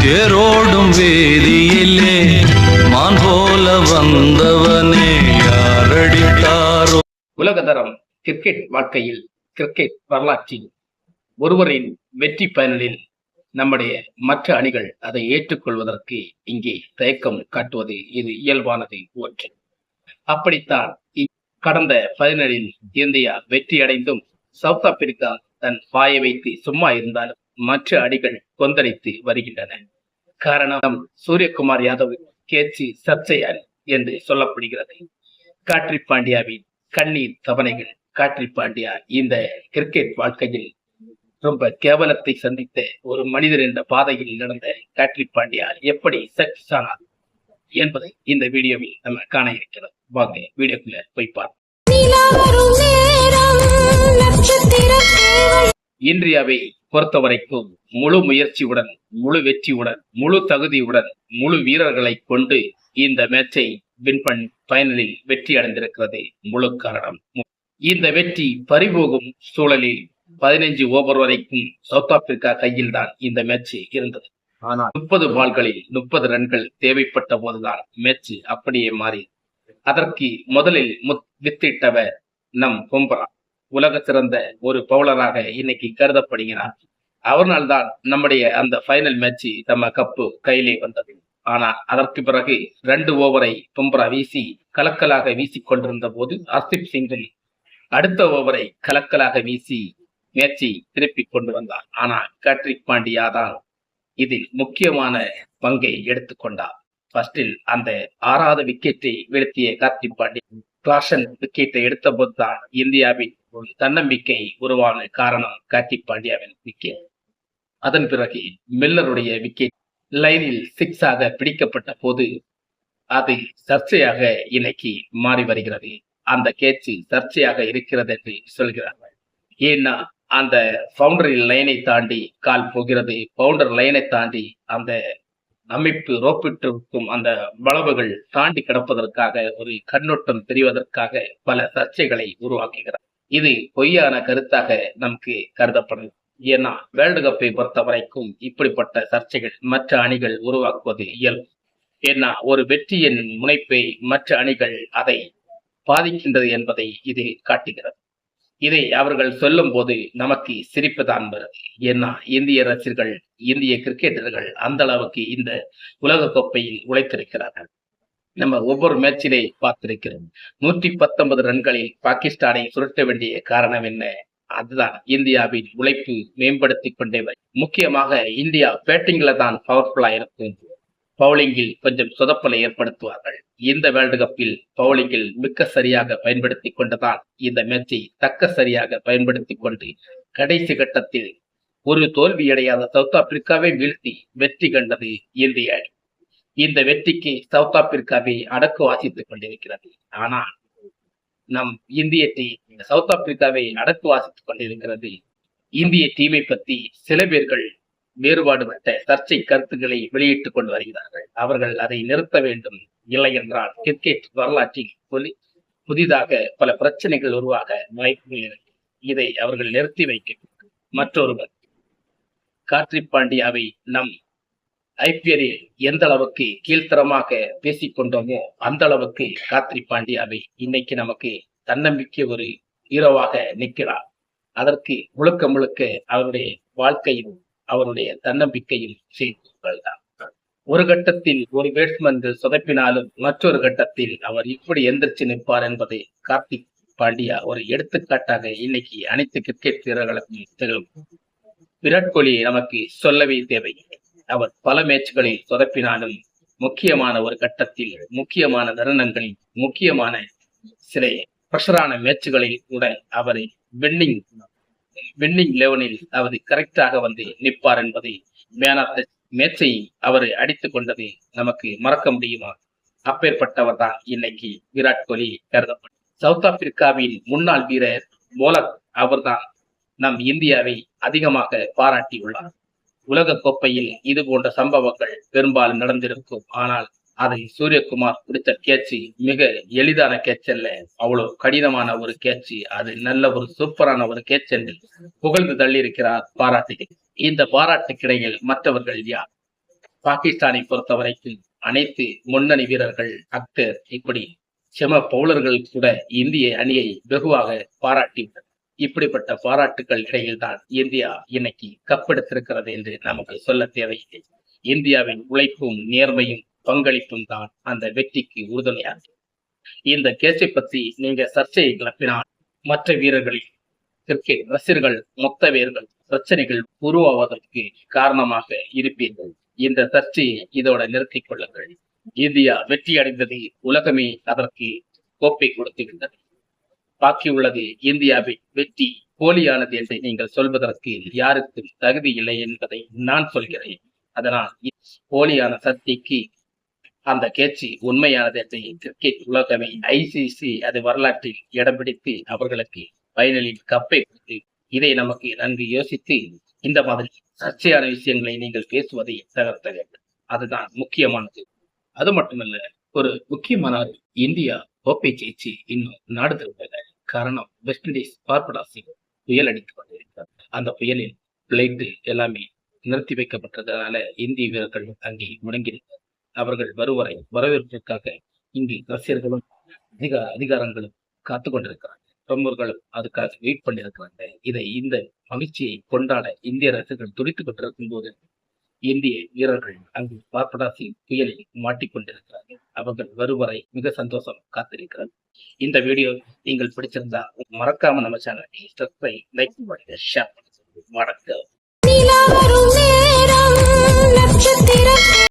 தேரோடும் வேதியிலே மான் போல வந்தவனே யாரடித்தாரோ. உலகதரம் கிரிக்கெட் வாழ்க்கையில் கிரிக்கெட் வரலாற்றில் ஒருவரின் வெற்றி பயனில் நம்முடைய மற்ற அணிகள் அதை ஏற்றுக்கொள்வதற்கு இங்கே தயக்கம் காட்டுவது இது இயல்பானது ஒன்று. அப்படித்தான் கடந்த 17 இந்தியா வெற்றி அடைந்தும் சவுத் ஆப்பிரிக்கா தன் வாயை வைத்து சும்மா இருந்தாலும் மற்ற அணிகள் கொந்தளித்து வருகின்றன. காரணம் சூரியகுமார் யாதவ் கேட்சி சர்ச்சையால் என்று சொல்லப்படுகிறது. கார்த்திக் பாண்டியாவின் கண்ணீர் தவணைகள். கார்த்திக் பாண்டியா இந்த கிரிக்கெட் வாழ்க்கையில் ரொம்ப கேவலத்தை சந்தித்த ஒரு மனிதர் என்ற பாதையில் நடந்த கார்த்திக் பாண்டியா எப்படி சக்சஸ் ஆனார் என்பதை இந்த வீடியோவில் நம்ம காண இருக்கிறோம். வாங்க வீடியோக்குள்ள போய் பார்ப்போம். இந்தியாவை பொறுத்தவரைக்கும் முழு முயற்சியுடன், முழு வெற்றியுடன், முழு தகுதியுடன், முழு வீரர்களை கொண்டு இந்த மேட்சை வின் பண்ணி ஃபைனலில் வெற்றி அடைந்திருக்கிறது. முழு காரணம் இந்த வெற்றி பறிபோகும் சூழலில் 15 ஓவர் வரைக்கும் சவுத் ஆப்பிரிக்கா கையில் தான் இந்த மேட்ச் இருந்தது. ஆனால் 30 பால்களில் 30 ரன்கள் தேவைப்பட்ட போதுதான் மேட்ச் அப்படியே மாறி. அதற்கு முதலில் வித்திட்டவர் நம் பும்ரா. உலக சிறந்த ஒரு பவுலராக இன்னைக்கு கருதப்படுகிறார். அவர்னால் தான் நம்முடைய அந்த ஃபைனல் மேட்ச் நம்ம கப்பு கையிலே வந்தது. ஆனால் அதற்கு பிறகு 2 ஓவரை பும்ரா வீசி கலக்கலாக வீசிக் கொண்டிருந்த போது ஹர்தீப் சிங் அடுத்த ஓவரை கலக்கலாக வீசி மேட்சை திருப்பி கொண்டு வந்தார். ஆனால் கார்த்திக் பாண்டியா தான் இதில் முக்கியமான பங்கை எடுத்துக்கொண்டார். ஃபர்ஸ்டில் அந்த 6வது விக்கெட்டை வீழ்த்திய கார்த்திக் பாண்டியா கிளாஷன் விக்கெட்டை எடுத்த போதுதான் இந்தியாவின் ஒரு தன்னம்பிக்கை உருவான காரணம் கார்த்திக் பாண்டியாவின் விக்கெட். அதன் பிறகு மில்லருடைய விக்கெட் லைனில் 6 ஆக பிடிக்கப்பட்ட போது அது சர்ச்சையாக இன்னைக்கு மாறி வருகிறது. அந்த கேட்ச் சர்ச்சையாக இருக்கிறது என்று சொல்கிறார்கள். ஏன்னா அந்த பவுண்டரி லைனை தாண்டி கால் போகிறது. பவுண்டர் லைனை தாண்டி அந்த அமைப்பு ரோப்பிட்டிருக்கும் அந்த வளவுகள் தாண்டி கிடப்பதற்காக ஒரு கண்ணோட்டம் தெரிவதற்காக பல சர்ச்சைகளை உருவாக்குகிறார். இது பொய்யான கருத்தாக நமக்கு கருதப்படும். ஏன்னா வேர்ல்டு கப்பை பொறுத்த வரைக்கும் இப்படிப்பட்ட சர்ச்சைகள் மற்ற அணிகள் உருவாக்குவது இயல்பு. ஏன்னா ஒரு வெற்றியின் முனைப்பை மற்ற அணிகள் அதை பாதிக்கின்றது என்பதை இது காட்டுகிறது. இதை அவர்கள் சொல்லும் போது நமக்கு சிரிப்பு தான் வருது. ஏன்னா இந்திய ரசிகர்கள், இந்திய கிரிக்கெட்டர்கள் அந்த அளவுக்கு இந்த உலக கோப்பையில் உழைத்திருக்கிறார்கள். நம்ம ஒவ்வொரு மேட்சிலே பார்த்திருக்கிறோம். 119 ரன்களில் பாகிஸ்தானை சுருட்ட வேண்டிய காரணம் என்ன? அதுதான் இந்தியாவின் உழைப்பு மேம்படுத்திக் கொண்டே முக்கியமாக இந்தியா பேட்டிங்ல தான் பவர்ஃபுல்லா இருக்கும். பவுலிங்கில் கொஞ்சம் சொதப்பலை ஏற்படுத்துவார்கள். இந்த வேர்ல்டு கப்பில் பவுலிங்கில் மிக்க சரியாக பயன்படுத்தி கொண்டுதான் இந்த மேட்சை தக்க சரியாக பயன்படுத்தி கொண்டு கடைசி கட்டத்தில் ஒரு தோல்வியடையாத சவுத் ஆப்பிரிக்காவை வீழ்த்தி வெற்றி கண்டது இந்திய அணி. இந்த வெற்றிக்கு சவுத் ஆப்பிரிக்காவை அடக்கு வாசித்துக் கொண்டிருக்கிறது. ஆனால் நம் இந்திய டீம் சவுத் ஆப்பிரிக்காவை அடக்கு வாசித்துக் கொண்டிருக்கிறது. இந்திய டீமை பற்றி சில பேர்கள் வேறுபாடுபட்ட சர்ச்சை கருத்துக்களை வெளியிட்டுக் கொண்டு வருகிறார்கள். அவர்கள் அதை நிறுத்த வேண்டும். இல்லை என்றால் கிரிக்கெட் வரலாற்றில் புதிதாக பல பிரச்சனைகள் உருவாக வாய்ப்புகள் இருக்கு. இதை அவர்கள் நிறுத்தி வைக்க. மற்றொருவர் கார்த்திக் பாண்டியாவை நம் ஐபிஎல்லில் எந்த அளவுக்கு கீழ்த்தரமாக பேசிக்கொண்டோமோ அந்த அளவுக்கு கார்த்திக் பாண்டியாவை இன்னைக்கு நமக்கு தன்னம்பிக்கை ஒரு ஹீரோவாக நிற்கிறார். அதற்கு முழுக்க முழுக்க அவருடைய வாழ்க்கையும் அவருடைய தன்னம்பிக்கையும் செய்திருக்கிறார். ஒரு கட்டத்தில் ஒரு பேட்ஸ்மேன் சொதப்பினாலும் மற்றொரு கட்டத்தில் அவர் இப்படி எந்திரிச்சு நிற்பார் என்பதை கார்த்திக் பாண்டியா ஒரு எடுத்துக்காட்டாக இன்னைக்கு அனைத்து கிரிக்கெட் வீரர்களுக்கும் திகழும். விராட் கோலி நமக்கு சொல்லவே தேவை. அவர் பல மேட்ச்களில் சொதப்பினாலும் முக்கியமான ஒரு கட்டத்தில், முக்கியமான தருணங்களில், முக்கியமான சில பிரஷரான மேட்சுகளில் கூட அவரை வின்னிங் லெவனில் அவர் கரெக்டாக வந்து நிற்பார் என்பதை மேன் ஆஃப் தி மேட்சை அவர் அடித்துக் கொண்டது நமக்கு மறக்க முடியுமா? அப்பேற்பட்டவர் தான் இன்னைக்கு விராட் கோலி கருதப்படும். சவுத் ஆப்பிரிக்காவின் முன்னாள் வீரர் மோலக் அவர்தான் நம் இந்தியாவை அதிகமாக பாராட்டியுள்ளார். உலக கோப்பையில் இது போன்ற சம்பவங்கள் பெரும்பாலும் நடந்திருக்கும். ஆனால் அதை சூரியகுமார் பிடித்த கேட்சி மிக எளிதான கேட்ச் அல்ல, அவ்வளவு கடினமான ஒரு கேட்சி. அது நல்ல ஒரு சூப்பரான ஒரு கேட்ச் என்று புகழ்ந்து தள்ளி இருக்கிறார் பாராட்டுகள். இந்த பாராட்டுக்கிடையில் மற்றவர்கள் யார்? பாகிஸ்தானை பொறுத்த வரைக்கும் அனைத்து முன்னணி வீரர்கள், அக்தர், இப்படி செம பவுலர்கள் கூட இந்திய அணியை வெகுவாக பாராட்டியுள்ளனர். இப்படிப்பட்ட பாராட்டுக்கள் இடையில்தான் இந்தியா இன்னைக்கு கப்பெடுத்திருக்கிறது என்று நமக்கு சொல்ல தேவையில்லை. இந்தியாவின் உழைப்பும் நேர்மையும் பங்களிப்பும் தான் அந்த வெற்றிக்கு உறுதுணையாகும். இந்த கேட்சை பற்றி நீங்க சர்ச்சையை கிளப்பினால் மற்ற வீரர்களில் கிரிக்கெட் ரசிகர்கள் மொத்த வீரர்கள் பிரச்சனைகள் உருவாவதற்கு காரணமாக இருப்பீர்கள். இந்த சர்ச்சையை இதோட நிறுத்திக் கொள்ளுங்கள். இந்தியா வெற்றி அடைந்தது, உலகமே அதற்கு கோப்பை கொடுத்துவிட்டது. பாக்கியுள்ளது இந்தியாவின் வெற்றி போலியானது என்று நீங்கள் சொல்வதற்கு யாருக்கும் தகுதி இல்லை என்பதை நான் சொல்கிறேன். அதனால் போலியான சர்ச்சைக்கு அந்த கேட்சி உண்மையானது என்று கிரிக்கெட் உலகமே ICC அது வரலாற்றில் இடம் பிடித்து அவர்களுக்கு ஃபைனலில் கப்பை கொடுத்து இதை நமக்கு நன்கு யோசித்து இந்த மாதிரி சர்ச்சையான விஷயங்களை நீங்கள் பேசுவதை தகர்த்த வேண்டும். அதுதான் முக்கியமானது. அது மட்டுமல்ல, ஒரு முக்கியமான இந்தியா கோப்பை ஜெயிச்சு இன்னும் நாடு திரும்பல. காரணம், வெஸ்ட் இண்டீஸ் பார்படாஸில் புயல் அடித்து கொண்டிருக்கிறார். அந்த புயலில் பிளைட் எல்லாமே நிறுத்தி வைக்கப்பட்டதனால இந்திய வீரர்கள் அங்கே முடங்கியிருக்கிறார். அவர்கள் வருவரை வரவேற்பதற்காக இங்கு ரசிகர்களும் அதிகாரங்களும் காத்து கொண்டிருக்கிறாங்க. பிரமுகர்களும் அதுக்காக வெயிட் பண்ணியிருக்கிறாங்க. இந்த மகிழ்ச்சியை கொண்டாட இந்திய ரசிகர்கள் துடித்துக் கொண்டிருக்கும் போது இந்திய வீரர்கள் அங்கு பார்படாசி புயலில் மாட்டிக்கொண்டிருக்கிறார்கள். அவர்கள் வருவரை மிக சந்தோஷம் காத்திருக்கிறார். இந்த வீடியோ நீங்கள் பிடிச்சிருந்தா மறக்காம நம்ம சேனலை சப்ஸ்கிரைப், லைக் பண்ணுங்க, ஷேர் பண்ணுங்க. வணக்கம்.